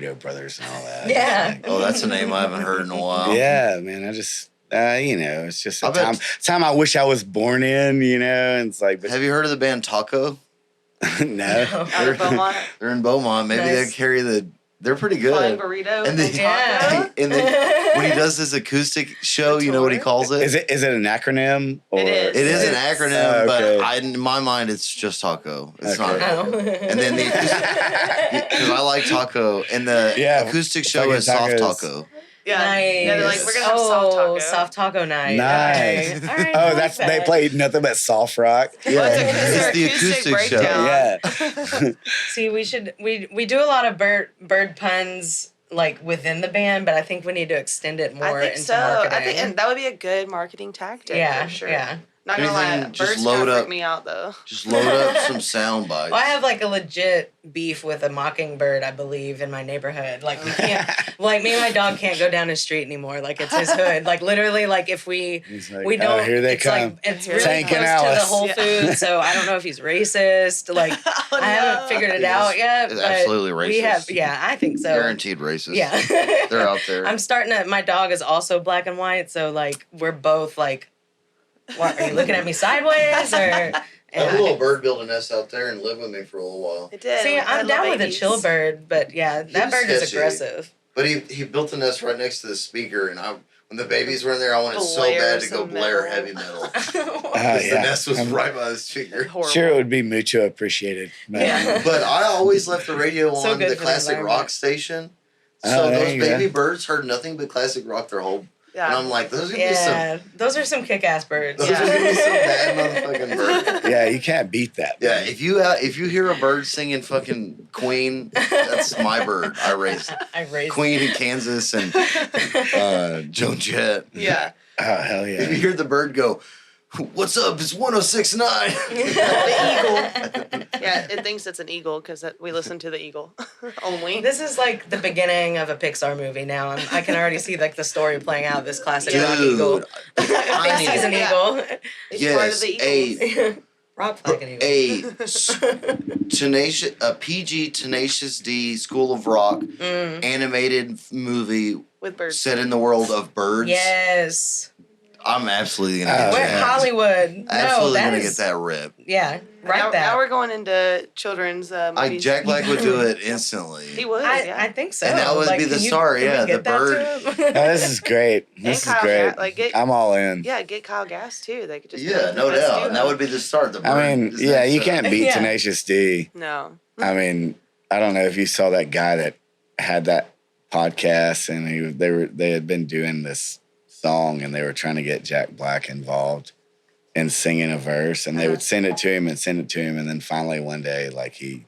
Burrito Brothers and all that. Yeah. Oh, that's a name I haven't heard in a while. Yeah, man. I just, it's just a time I wish I was born in, and it's like. But, have you heard of the band Taco? No. Out of Beaumont. They're in Beaumont. Maybe they carry they're pretty good. Flying burrito and taco. When he does this acoustic show, you know what he calls it? Is it an acronym? Or? It is an acronym, okay. but in my mind, it's just Taco. It's Okay. not. And then because I like Taco, and the acoustic show is Soft Taco. Yeah. Nice. Yeah, they're like, we're gonna have soft taco. Soft taco night. Nice. Okay. All right, oh, that's they played nothing but soft rock. Yeah, it's the acoustic show. Yeah. See, we do a lot of bird puns like within the band, but I think we need to extend it more I think into so. marketing. I think and that would be a good marketing tactic. Yeah, for sure. yeah. Not gonna lie, just birds load kind of up. freak me out though. Just load up some sound bites. Well, I have like a legit beef with a mockingbird, I believe, in my neighborhood. Like we can't, like me and my dog can't go down his street anymore. Like it's his hood. Like literally, like if we like, we don't, here they it's come. like it's really Tank close and to the Alice. Whole Foods. So I don't know if he's racist. Like I haven't figured it out yet. It's but absolutely racist. We have, I think so. Guaranteed racist. Yeah, they're out there. I'm starting to. My dog is also black and white, so like we're both like. What, are you looking at me sideways or? That little bird built a nest out there and lived with me for a little while. It did. See, I'm down with a chill bird, but yeah, that bird is sketchy. aggressive. But he built a nest right next to the speaker, and when the babies were in there, I wanted so Blare bad to go some blare metal. heavy metal. Oh, The nest was right by the speaker. Horrible. Sure, it would be mucho appreciated. Yeah. But I always left the radio So on good the for the classic environment. rock station. Oh, So there those you go. baby birds heard nothing but classic rock their whole. Yeah. And I'm like, those are gonna be some. Yeah, those are some kick-ass birds. Those are gonna be some bad motherfucking birds. Yeah, you can't beat that. Yeah, man. if you hear a bird singing fucking Queen, that's my bird. I raised I raised Queen in Kansas and Joan Jett. Yeah. Oh, hell If you yeah. hear the bird go, "What's up? It's 106.9." The eagle. Yeah, it thinks it's an eagle because we listen to the eagle only. This is like the beginning of a Pixar movie now. I can already see like the story playing out. This classic rock eagle. Dude, I think he's an eagle. It's part of the eagles. Rock like an eagle. a PG Tenacious D School of Rock animated movie With birds. set in the world of birds. Yes. I'm absolutely gonna get Where that. Hollywood? Absolutely no, gonna that get is, that rip. Yeah, write now, that. now we're going into children's movies. Jack Black would do it instantly. He would. I think so. And that would be the can star, can we yeah, get the that bird. to him? Oh, this is great. And This is Kyle great. Gass, I'm all in. Yeah, get Kyle Gass too. They could just Yeah, no doubt. And that would be the start. The bird I mean, is yeah, next you up. can't beat Yeah. Tenacious D. No. I mean, I don't know if you saw that guy that had that podcast, and they had been doing this song, and they were trying to get Jack Black involved in singing a verse, and they would send it to him, and then finally one day, like he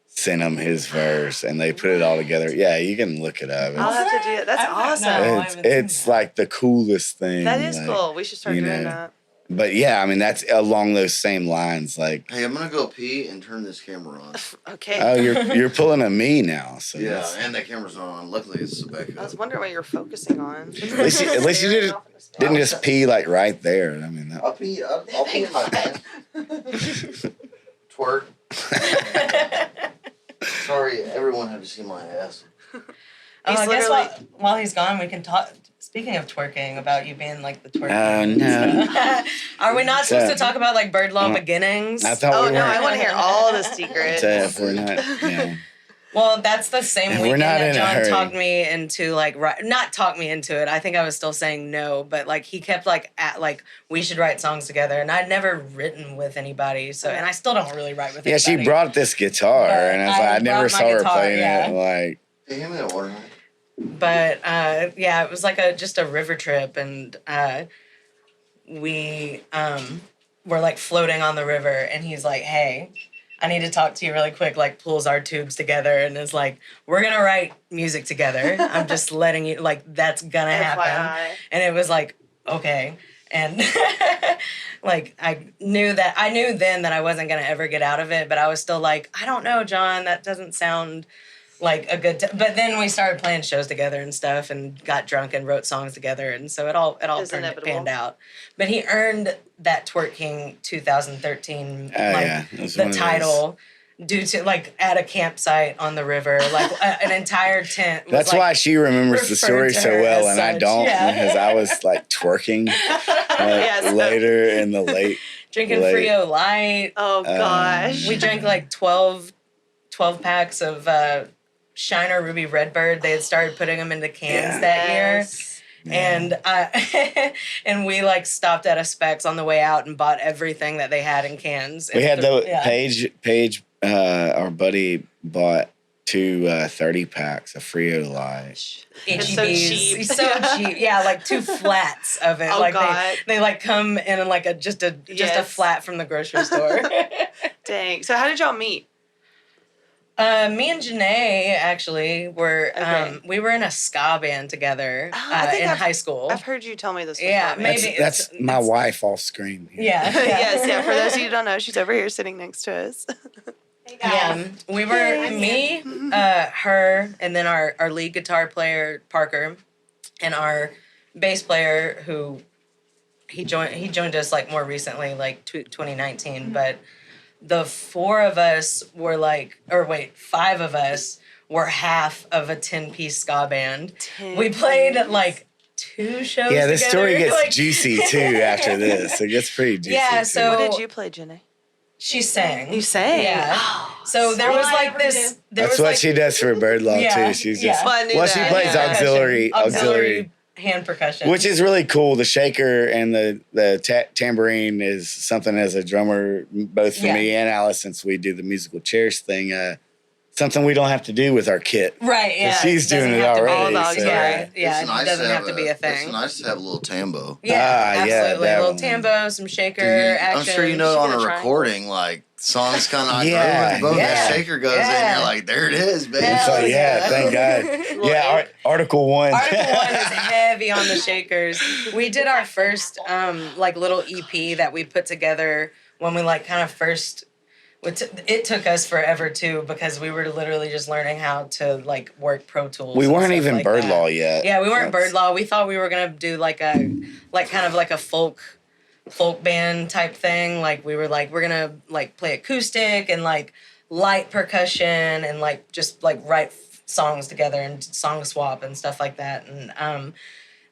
sent him his verse, and they put it all together. Yeah, you can look it up. I'll have to do it. That's awesome. No, I haven't seen It's that. like the coolest thing. That is like, cool. We should start you doing know. that. But yeah, I mean, that's along those same lines. Like, Hey, I'm gonna go pee and turn this camera on. Okay. oh, you're pulling a me now. So Yeah, that's- and that camera's not on. Luckily, it's a backup. I was wondering what you're focusing on. at least you didn't just pee like right there. I mean, that, I'll pee in my pants. Twerk. Sorry, everyone had to see my ass. I guess literally- while he's gone, we can talk. Speaking of twerking, about you being like the twerking. Oh, no. Are we not supposed to talk about like bird law Uh, beginnings? I thought Oh we no, were. I want to hear all the secrets. If we're not, yeah. Well, that's the same If we're weekend not that in a John hurry. talked me into like not talked me into it. I think I was still saying no, but like he kept like we should write songs together, and I'd never written with anybody, so and I still don't really write with. Yeah, she anybody. brought this guitar, But and I was like, I never brought saw my her guitar, playing yeah. it. Like, Hey, give me that water. But yeah, it was like just a river trip, and we were like floating on the river, and he's like, "Hey, I need to talk to you really quick." Like pulls our tubes together and is like, "We're gonna write music together. I'm just letting you like that's gonna happen." FYI. And it was like, okay, and like I knew then that I wasn't gonna ever get out of it, but I was still like, I don't know, John, that doesn't sound like a good but then we started playing shows together and stuff and got drunk and wrote songs together, and so it all It's panned inevitable. out. But he earned that Twerk King 2013 oh, yeah. It was the one of those. title due to like at a campsite on the river, like an entire tent. Was, That's like, why she remembers the story referred to so her well, as and I such. don't, Yeah. because I was like twerking Yes. later in the late. Drinking late- Frio Light. Oh gosh. We drank like 12 packs of Shiner Ruby Redbird. They had started putting them into cans that year. Yes. And and we like stopped at a Specs on the way out and bought everything that they had in cans. We had the yeah. Paige, our buddy bought 2 30-packs of Frio Light. It's so HEBs. cheap. So cheap. Yeah, like 2 flats of it. Oh, like God. they like come in like just a Yes. flat from the grocery store. Dang. So how did y'all meet? Me and Janae actually were Okay. we were in a ska band together I think in I've- high school. I've heard you tell me this before. Yeah, man. maybe That's my wife off screen. here. Yeah. Yes, yeah. For those of you who don't know, she's over here sitting next to us. Yeah, we were me, her, and then our lead guitar player Parker, and our bass player who he joined us like more recently, like 2019. But the 4 of us were like, or wait, 5 of us were half of a 10-piece ska band. We played at like 2 shows. Yeah, this together. story gets like, juicy too after this. It gets pretty juicy. Yeah, too. so- What did you play, Jenny? She sang. You sang? Yeah. So there was like this. There That's was what like, she does for Bird Law Yeah, too. She's yeah. just Well, I knew she that. plays Yeah. auxiliary, hand percussion, which is really cool. The shaker and the tambourine is something as a drummer, both for Yeah. me and Alice, since we do the musical chairs thing. Something we don't have to do with our kit. right. Yeah, she's doesn't doing it have to be- already. All the so- Yeah, yeah, It's nice it doesn't to have to be a It's thing. nice to have a little tambo. Yeah, Ah, yeah, absolutely. that a little one. tambo, some shaker 'Cause you- action. I'm sure you know She on got a a triangle. recording, like songs kind of Yeah, boom, yeah, that shaker goes in, yeah. you're like, there it is, baby. Hell So yeah. thank God. Yeah, Article 1. Article 1 is heavy on the shakers. We did our first like little EP that we put together when we like kind of first. It took us forever too because we were literally just learning how to like work Pro Tools. We and weren't stuff even like Bird that. Law yet. Yeah, we weren't That's- Bird Law. We thought we were gonna do like kind of like a folk band type thing. Like we were like we're gonna like play acoustic and like light percussion and like just like write songs together and song swap and stuff like that. And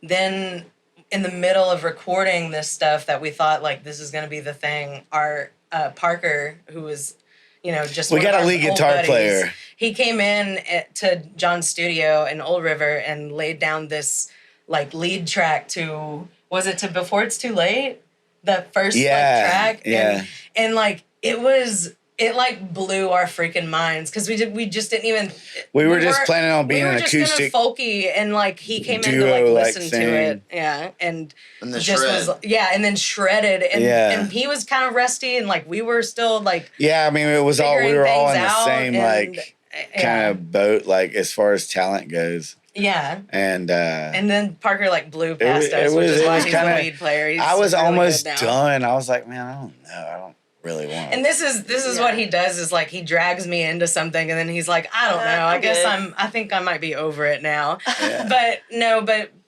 then in the middle of recording this stuff that we thought like this is gonna be the thing, our Parker, who was just We one of got a our lead old guitar buddies, player. He came in to John's studio in Old River and laid down this like lead track to Before It's Too Late, the first like, track. Yeah. And like it like blew our freaking minds because we just didn't even. We were just weren't- planning on being we were an just acoustic gonna folky and like he came in to duo, like like, listen to thing. it, yeah, and And the just shred. was and then shredded and Yeah. and he was kind of rusty and like we were still like Yeah, I mean, it was all, we figuring were all in things the out same, and, like, yeah. kind of boat, like, as far as talent goes. Yeah. And then Parker like blew past us, which was- is it why was he's kinda- the lead player. He's I was really almost good now. done. I was like, man, I don't know. I don't really want And this is what he does is like he drags me into something and then he's like, I don't know. I guess good. I think I might be over it now. Yeah. But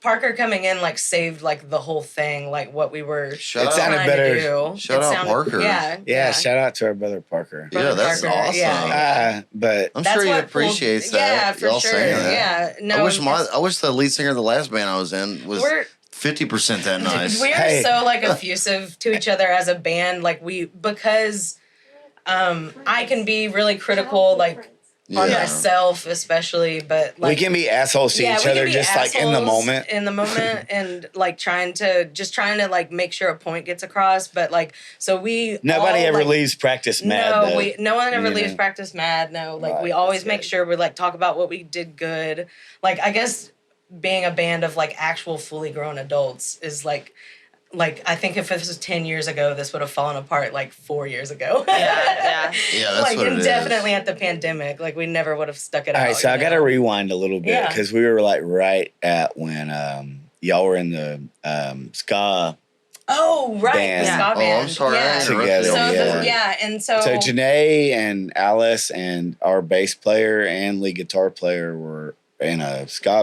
Parker coming in like saved like the whole thing, like what we were Shout It sounded trying better. to do. Shout It out Parker. Yeah. Shout out to our brother Parker. Yeah, Brother that's Parker, awesome. yeah. But I'm That's sure he what pulled- appreciates that. Yeah, for Y'all sure. saying that. Yeah. No, I wish the lead singer of the last band I was in was we're 50% that nice. we are Hey. so like effusive to each other as a band, like because I can be really critical like on Yeah. myself especially, but like we can be assholes to each we can other be just like in the assholes moment. in the moment and like trying to like make sure a point gets across, but like so we Nobody all, ever like, leaves practice mad. though. no one ever You leaves know? practice mad. No, like Right, we always that's make good. sure we like talk about what we did good. Like I guess being a band of like actual fully grown adults is like I think if this was 10 years ago, this would have fallen apart like 4 years ago. Yeah. Yeah, that's like what it and is. definitely at the pandemic, like we never would have stuck it All out. right, so I got to rewind a little bit Yeah. because we were like right at when y'all were in the ska. Oh, right. Band. The ska Oh, band. I'm sorry. I Yeah. interrupted Together, you. So yeah. and so So Janae and Alice and our bass player and lead guitar player were in a ska